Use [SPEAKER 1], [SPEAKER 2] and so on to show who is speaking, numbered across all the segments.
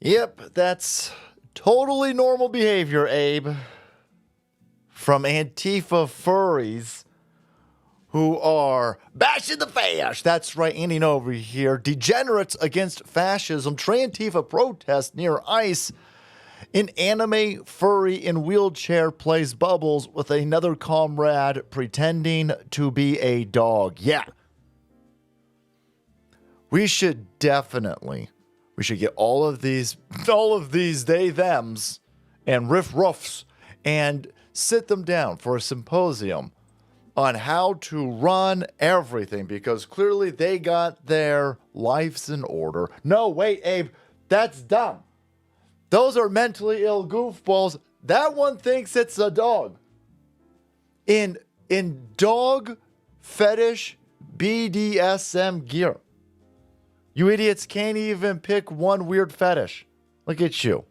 [SPEAKER 1] Yep, that's totally normal behavior, Abe. From Antifa furries who are bashing the fash. That's right, Andy over here. Degenerates against fascism. Antifa protest near ICE. An anime furry in wheelchair plays bubbles with another comrade pretending to be a dog. Yeah. We should get all of these they, thems and riff ruffs and sit them down for a symposium on how to run everything, because clearly they got their lives in order. No, wait, Abe, that's dumb. Those are mentally ill goofballs. That one thinks it's a dog. In dog fetish BDSM gear. You idiots can't even pick one weird fetish. Look at you.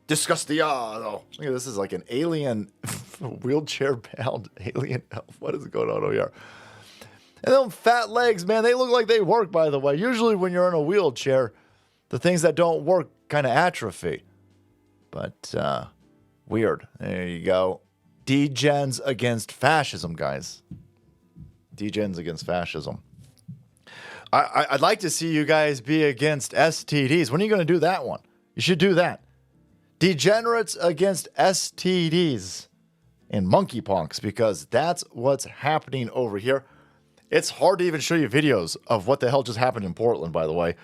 [SPEAKER 1] Disgustiado. Look at this is like an alien wheelchair-bound alien elf. What is going on over here? And them fat legs, man, they look like they work, by the way. Usually when you're in a wheelchair, the things that don't work kind of atrophy. But weird. There you go. Degens against fascism, guys. Degens against fascism. I'd like to see you guys be against STDs. When are you going to do that one? You should do that. Degenerates against STDs and monkeypox, because that's what's happening over here. It's hard to even show you videos of what the hell just happened in Portland, by the way,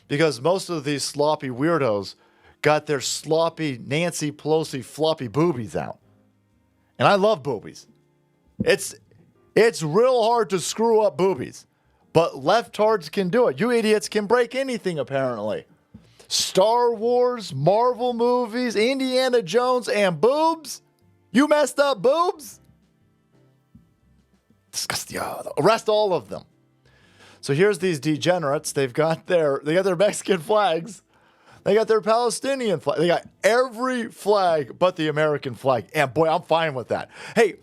[SPEAKER 1] because most of these sloppy weirdos got their sloppy Nancy Pelosi floppy boobies out. And I love boobies. It's real hard to screw up boobies. But leftards can do it. You idiots can break anything, apparently. Star Wars, Marvel movies, Indiana Jones, and boobs? You messed up boobs? Disgusting. Arrest all of them. So here's these degenerates. They got their Mexican flags. They got their Palestinian flag. They got every flag but the American flag. And boy, I'm fine with that. Hey,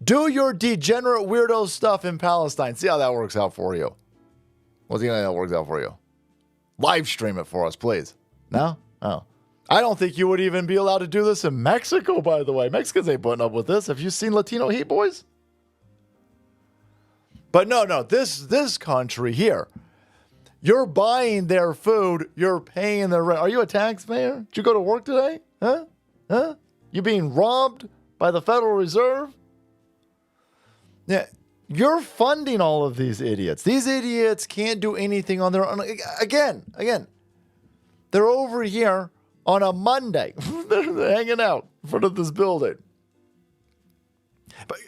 [SPEAKER 1] do your degenerate weirdo stuff in Palestine. See how that works out for you. What's the only that works out for you? Live stream it for us, please. No? Oh. I don't think you would even be allowed to do this in Mexico, by the way. Mexicans ain't putting up with this. Have you seen Latino Heat Boys? But no, this country here, you're buying their food, you're paying their rent. Are you a taxpayer? Did you go to work today? Huh? You being robbed by the Federal Reserve? Yeah, you're funding all of these idiots. These idiots can't do anything on their own. Again, they're over here on a Monday. They're hanging out in front of this building. But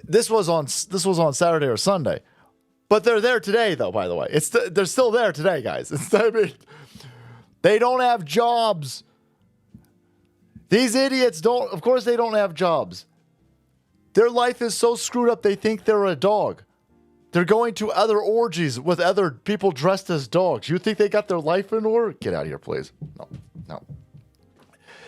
[SPEAKER 1] this was on Saturday or Sunday. But they're there today, though, by the way. They're still there today, guys. They don't have jobs. These idiots of course they don't have jobs. Their life is so screwed up they think they're a dog. They're going to other orgies with other people dressed as dogs. You think they got their life in order? Get out of here, please. No.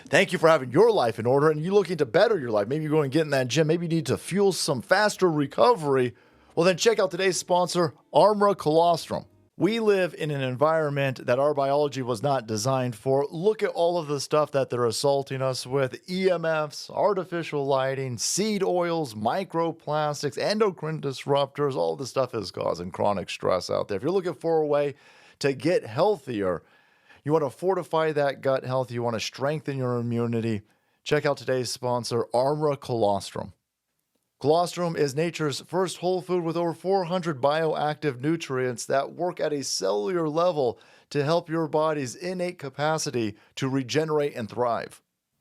[SPEAKER 1] Thank you for having your life in order, and you looking to better your life. Maybe you're going to get in that gym. Maybe you need to fuel some faster recovery. Well, then check out today's sponsor, Armra Colostrum. We live in an environment that our biology was not designed for. Look at all of the stuff that they're assaulting us with. EMFs, artificial lighting, seed oils, microplastics, endocrine disruptors. All this stuff is causing chronic stress out there. If you're looking for a way to get healthier, you want to fortify that gut health, you want to strengthen your immunity, check out today's sponsor, Armra Colostrum. Colostrum is nature's first whole food with over 400 bioactive nutrients that work at a cellular level to help your body's innate capacity to regenerate and thrive.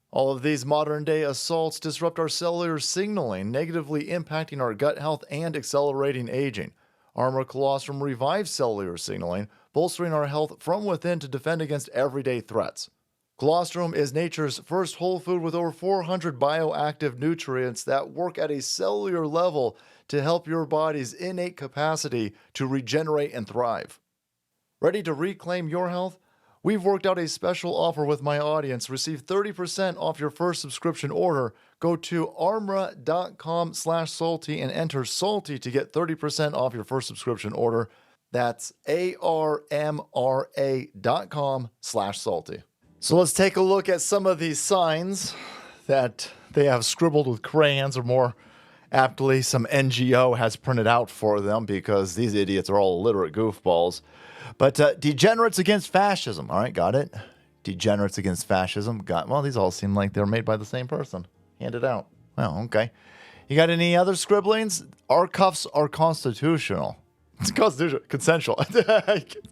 [SPEAKER 1] All of these modern-day assaults disrupt our cellular signaling, negatively impacting our gut health and accelerating aging. Armra Colostrum revives cellular signaling, bolstering our health from within to defend against everyday threats. Colostrum is nature's first whole food with over 400 bioactive nutrients that work at a cellular level to help your body's innate capacity to regenerate and thrive. Ready to reclaim your health? We've worked out a special offer with my audience. Receive 30% off your first subscription order. Go to armra.com/salty and enter salty to get 30% off your first subscription order. That's ARMRA.com/salty. So let's take a look at some of these signs that they have scribbled with crayons, or more aptly, some NGO has printed out for them, because these idiots are all illiterate goofballs. But degenerates against fascism. All right, got it. Degenerates against fascism. Well, these all seem like they're made by the same person. Handed out. Well, okay. You got any other scribblings? Our cuffs are constitutional. It's constitutional. Consensual.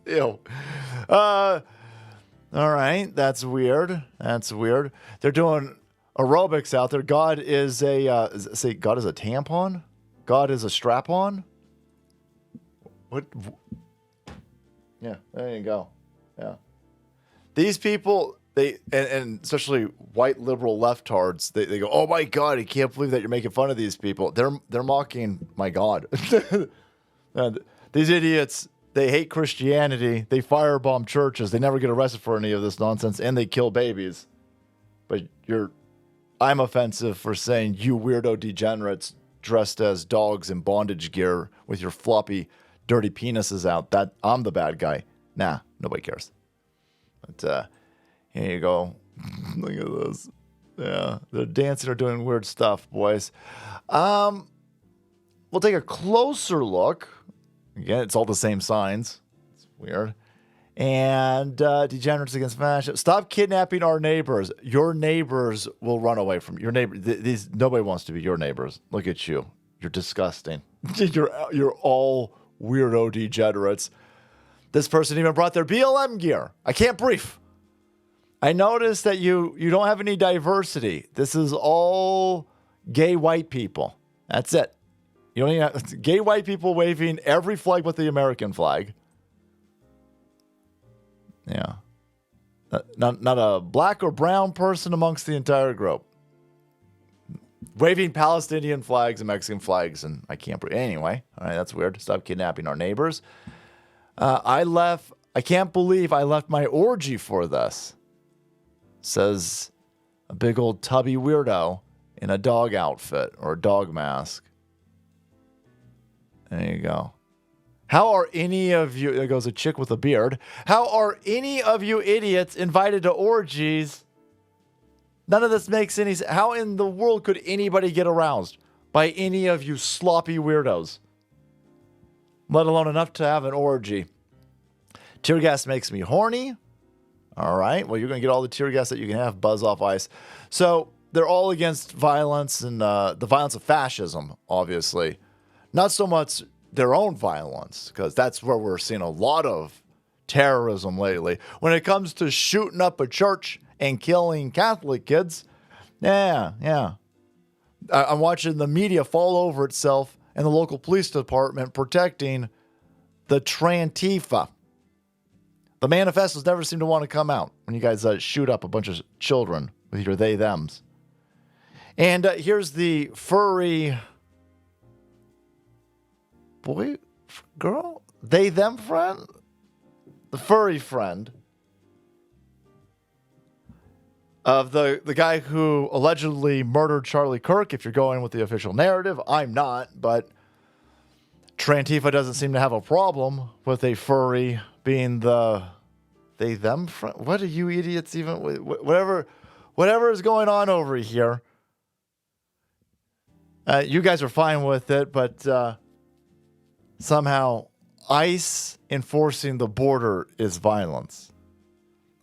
[SPEAKER 1] Ew. All right, that's weird. That's weird. They're doing aerobics out there. God is a God is a tampon. God is a strap-on. What? Yeah, there you go. Yeah, these people, and especially white liberal leftards, they go, "Oh my God, I can't believe that you're making fun of these people." They're mocking my God. These idiots. They hate Christianity. They firebomb churches. They never get arrested for any of this nonsense, and they kill babies. But I'm offensive for saying you weirdo degenerates dressed as dogs in bondage gear with your floppy, dirty penises out. That I'm the bad guy. Nah, nobody cares. But here you go. Look at this. Yeah, they're dancing or doing weird stuff, boys. We'll take a closer look. Again, it's all the same signs. It's weird. And degenerates against fashion. Stop kidnapping our neighbors. Your neighbors will run away from your neighbor. Nobody wants to be your neighbors. Look at you. You're disgusting. You're all weirdo degenerates. This person even brought their BLM gear. I can't brief. I noticed that you don't have any diversity. This is all gay white people. That's it. You don't even have gay white people waving every flag but the American flag. Yeah. Not a black or brown person amongst the entire group. Waving Palestinian flags and Mexican flags, and I can't... Anyway, all right, that's weird. Stop kidnapping our neighbors. I can't believe I left my orgy for this. Says a big old tubby weirdo in a dog outfit or a dog mask. There you go. How are any of you... There goes a chick with a beard. How are any of you idiots invited to orgies? None of this makes any sense. How in the world could anybody get aroused by any of you sloppy weirdos? Let alone enough to have an orgy. Tear gas makes me horny. All right. Well, you're going to get all the tear gas that you can have. Buzz off ice. So they're all against violence and the violence of fascism, obviously. Not so much their own violence, because that's where we're seeing a lot of terrorism lately. When it comes to shooting up a church and killing Catholic kids, yeah. I'm watching the media fall over itself and the local police department protecting the Trantifa. The manifestos never seem to want to come out when you guys shoot up a bunch of children with your they-thems. And here's the furry... boy, girl, they-them friend? The furry friend of the guy who allegedly murdered Charlie Kirk, if you're going with the official narrative. I'm not, but Trantifa doesn't seem to have a problem with a furry being the they-them friend. What are you idiots even... Whatever is going on over here. You guys are fine with it, but... somehow, ICE enforcing the border is violence.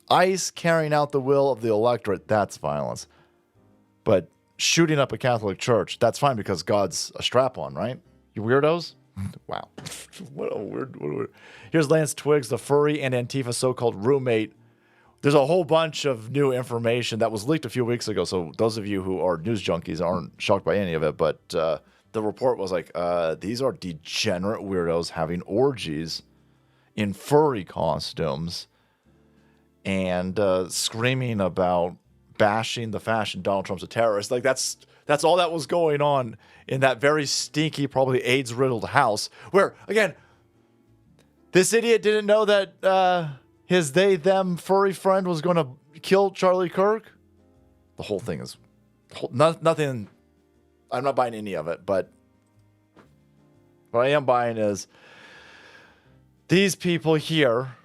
[SPEAKER 1] ICE carrying out the will of the electorate, that's violence. But shooting up a Catholic church, that's fine because God's a strap-on, right? You weirdos? Wow. What a weird... Here's Lance Twiggs, the furry and Antifa so-called roommate. There's a whole bunch of new information that was leaked a few weeks ago, so those of you who are news junkies aren't shocked by any of it, but... the report was like, these are degenerate weirdos having orgies in furry costumes and screaming about bashing the fashion. Donald Trump's a terrorist. Like, that's all that was going on in that very stinky, probably AIDS-riddled house where, again, this idiot didn't know that his they-them furry friend was going to kill Charlie Kirk. The whole thing is nothing... I'm not buying any of it, but what I am buying is these people here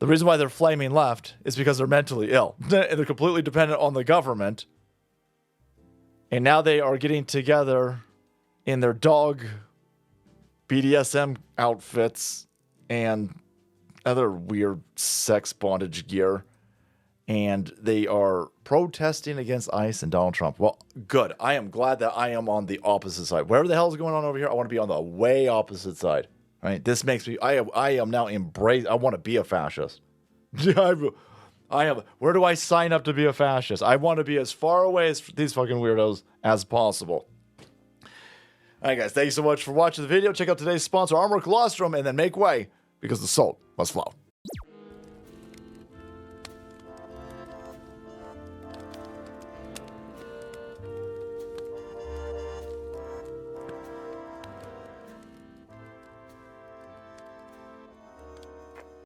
[SPEAKER 1] The reason why they're flaming left is because they're mentally ill. They're completely dependent on the government. And now they are getting together in their dog BDSM outfits and other weird sex bondage gear. And they are protesting against ICE and Donald Trump. Well, good. I am glad that I am on the opposite side. Whatever the hell is going on over here, I want to be on the way opposite side. Right? This makes me, I am now embraced. I want to be a fascist. I am. Where do I sign up to be a fascist? I want to be as far away as these fucking weirdos as possible. All right, guys. Thank you so much for watching the video. Check out today's sponsor, Armor Colostrum, and then make way because the salt must flow.